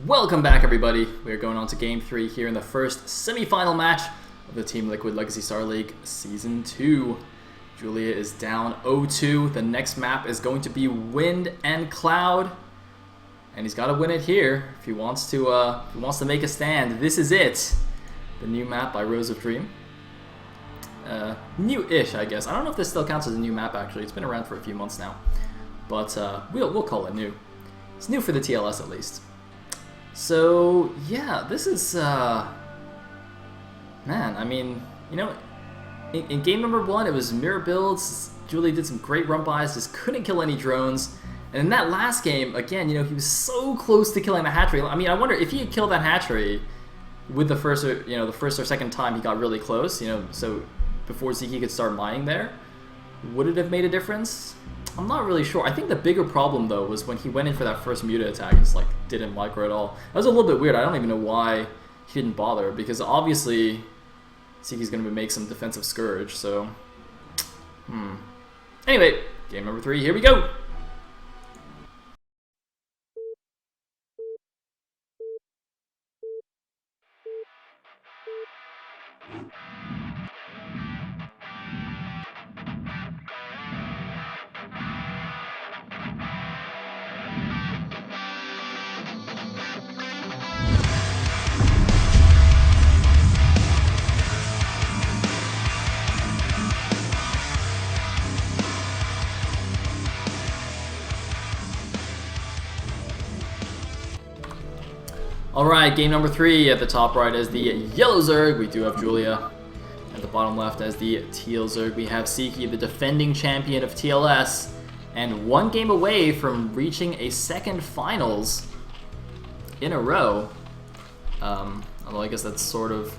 Welcome back, everybody. We are going on to Game 3 here in the first semi-final match of the Team Liquid Legacy Star League Season 2. Julia is down 0-2. The next map is going to be Wind and Cloud. And he's got to win it here if he wants to make a stand. This is it. The new map by Rose of Dream. New-ish, I guess. I don't know if this still counts as a new map, actually. It's been around for a few months now. But we'll call it new. It's new for the TLS, at least. So, yeah, this is, man, I mean, you know, in game number 1, it was mirror builds. Julia did some great run bys, just couldn't kill any drones. And in that last game, again, you know, he was so close to killing the hatchery. I mean, I wonder if he had killed that hatchery with the first or second time he got really close, you know, so before Sziky could start mining there, would it have made a difference? I'm not really sure. I think the bigger problem, though, was when he went in for that first Muta attack and just, like, didn't micro at all. That was a little bit weird. I don't even know why he didn't bother, because obviously Sziky's going to make some defensive Scourge, so... Anyway, game number 3, here we go! Alright, game number 3. At the top right as the yellow Zerg, we do have Julia. At the bottom left as the teal Zerg, we have Sziky, the defending champion of TLS, and one game away from reaching a second finals in a row. Although I guess that sort of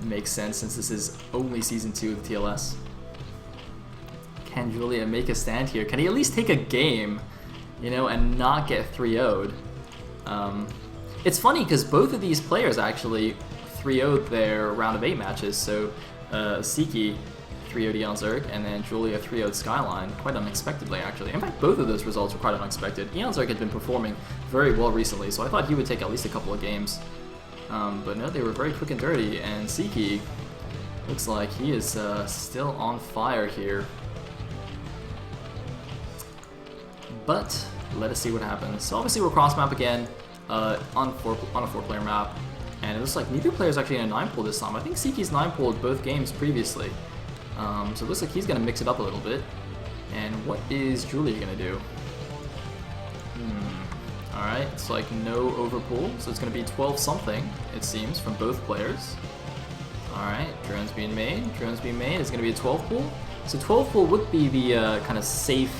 makes sense since this is only Season 2 of TLS. Can Julia make a stand here? Can he at least take a game, you know, and not get 3-0'd? It's funny because both of these players actually 3-0'd their round of 8 matches. So Sziky 3-0'd Eon Zerg, and then Julia 3-0'd Skyline, quite unexpectedly actually. In fact, both of those results were quite unexpected. Eon Zerg had been performing very well recently, so I thought he would take at least a couple of games. But no, they were very quick and dirty, and Sziky looks like he is still on fire here. But let us see what happens. So obviously we're cross map again. On a 4-player map, and it looks like neither player is actually in a 9-pool this time. I think Sziky's 9-pooled both games previously, so it looks like he's going to mix it up a little bit. And what is Julia going to do? Alright, it's like no overpool, so it's going to be 12-something, it seems, from both players. Alright, drones being made. Drones being made. It's going to be a 12-pool. So 12-pool would be the kind of safe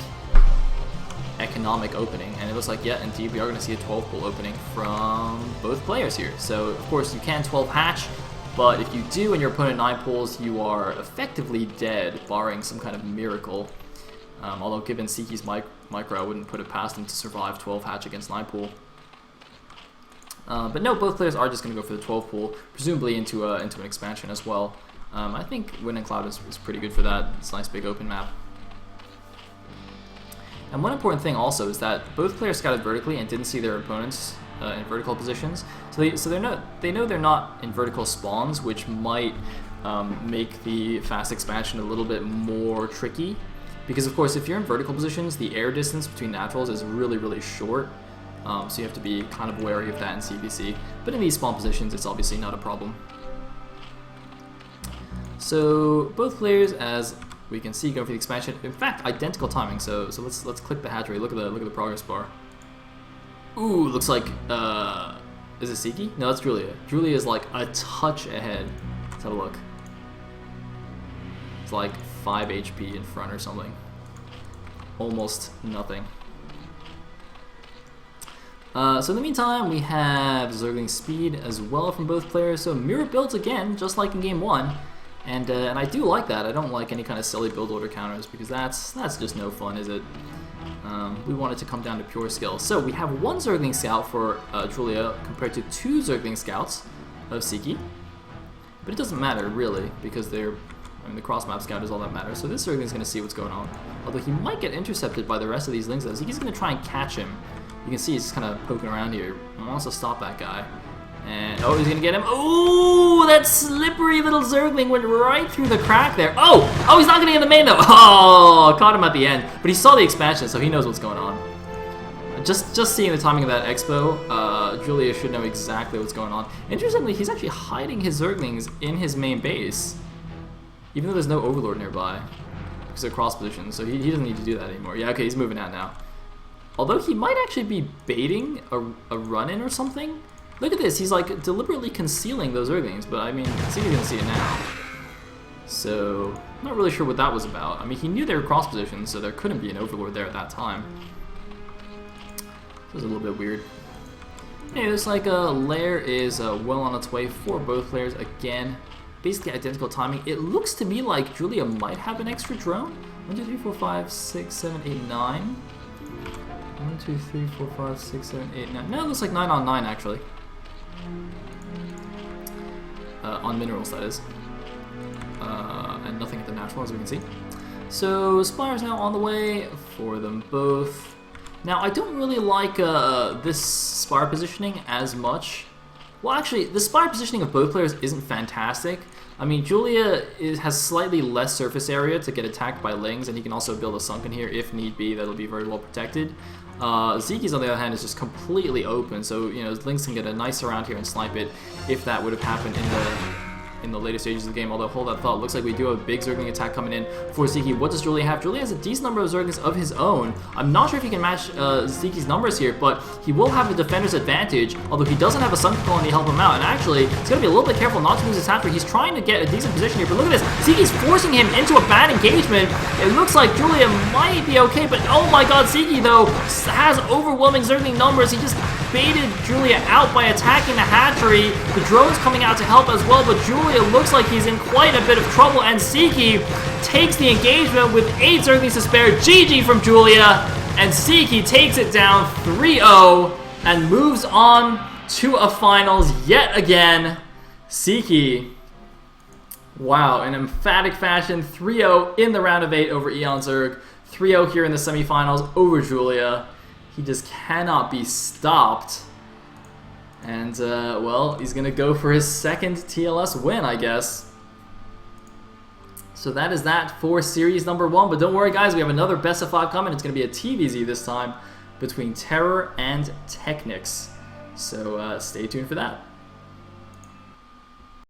economic opening, and it looks like, yeah, indeed, we are going to see a 12-pool opening from both players here. So, of course, you can 12 hatch, but if you do and your opponent 9 pools, you are effectively dead, barring some kind of miracle. Although, given Sziky's micro, I wouldn't put it past him to survive 12 hatch against 9 pool. But no, both players are just going to go for the 12 pool, presumably into an expansion as well. I think Wind and Cloud is pretty good for that. It's a nice big open map. And one important thing also is that both players scouted vertically and didn't see their opponents in vertical positions. So they know they're not in vertical spawns, which might make the fast expansion a little bit more tricky. Because of course, if you're in vertical positions, the air distance between naturals is really, really short. So you have to be kind of wary of that in CVC. But in these spawn positions, it's obviously not a problem. So both players, as we can see, going for the expansion. In fact, identical timing. So let's click the hatchery. Look at the progress bar. Ooh, looks like is it Sziky? No, that's Julia. Julia is like a touch ahead. Let's have a look. It's like 5 HP in front or something. Almost nothing. So in the meantime, we have Zergling speed as well from both players. So mirror builds again, just like in game 1. And I do like that. I don't like any kind of silly build order counters because that's just no fun, is it? We want it to come down to pure skill. So we have 1 Zergling Scout for Julia compared to 2 Zergling Scouts of Sziky. But it doesn't matter, really, because the cross-map scout is all that matters. So this Zergling's going to see what's going on. Although he might get intercepted by the rest of these Lings, though. Sziky's going to try and catch him You can see he's just kind of poking around here. He wants to stop that guy. And, oh, he's going to get him. Oh, that slippery little Zergling went right through the crack there. Oh, he's not getting in the main, though. Oh, caught him at the end. But he saw the expansion, so he knows what's going on. Just seeing the timing of that expo, Julia should know exactly what's going on. Interestingly, he's actually hiding his Zerglings in his main base, even though there's no Overlord nearby, because they're cross positions, so he doesn't need to do that anymore. Yeah, okay, he's moving out now. Although he might actually be baiting a run-in or something. Look at this, he's like deliberately concealing those Zerglings, but I mean, Sziky's gonna see it now. So, I'm not really sure what that was about. I mean, he knew they were cross positions, so there couldn't be an Overlord there at that time. This is a little bit weird. Hey, looks like Lair is well on its way for both players again. Basically identical timing. It looks to me like Julia might have an extra drone. 1, 2, 3, 4, 5, 6, 7, 8, 9. 1, 2, 3, 4, 5, 6, 7, 8, 9. No, it looks like 9 on 9 actually. On minerals, that is. And nothing at the natural, as we can see. So Spire's now on the way for them both. Now, I don't really like this Spire positioning as much. Well, actually, the Spire positioning of both players isn't fantastic. I mean, Julia has slightly less surface area to get attacked by Lings, and he can also build a Sunken here if need be. That'll be very well protected. Sziky's, on the other hand, is just completely open, so, you know, Lings can get a nice surround here and snipe it if that would have happened in the later stages of the game. Although, hold that thought, looks like we do have a big Zergling attack coming in for Sziky. What does Julia have? Julia has a decent number of Zerglings of his own. I'm not sure if he can match Sziky's numbers here, but he will have the defender's advantage, although he doesn't have a Sunken Colony to help him out. And actually, he's going to be a little bit careful not to lose his Hatchery. He's trying to get a decent position here, but look at this. Sziky's forcing him into a bad engagement. It looks like Julia might be okay, but oh my god, Sziky, though, has overwhelming Zergling numbers. He just baited Julia out by attacking the hatchery. The drone's coming out to help as well, but Julia looks like he's in quite a bit of trouble, and Sziky takes the engagement with 8 Zerglings to spare. GG from Julia, and Sziky takes it down 3-0 and moves on to a finals yet again. Sziky, wow, in emphatic fashion, 3-0 in the round of 8 over Eon Zerg, 3-0 here in the semifinals over Julia. He just cannot be stopped. And, well, he's going to go for his second TLS win, I guess. So that is that for series number 1. But don't worry, guys, we have another best of 5 coming. It's going to be a TVZ this time between Terror and Technics. So stay tuned for that.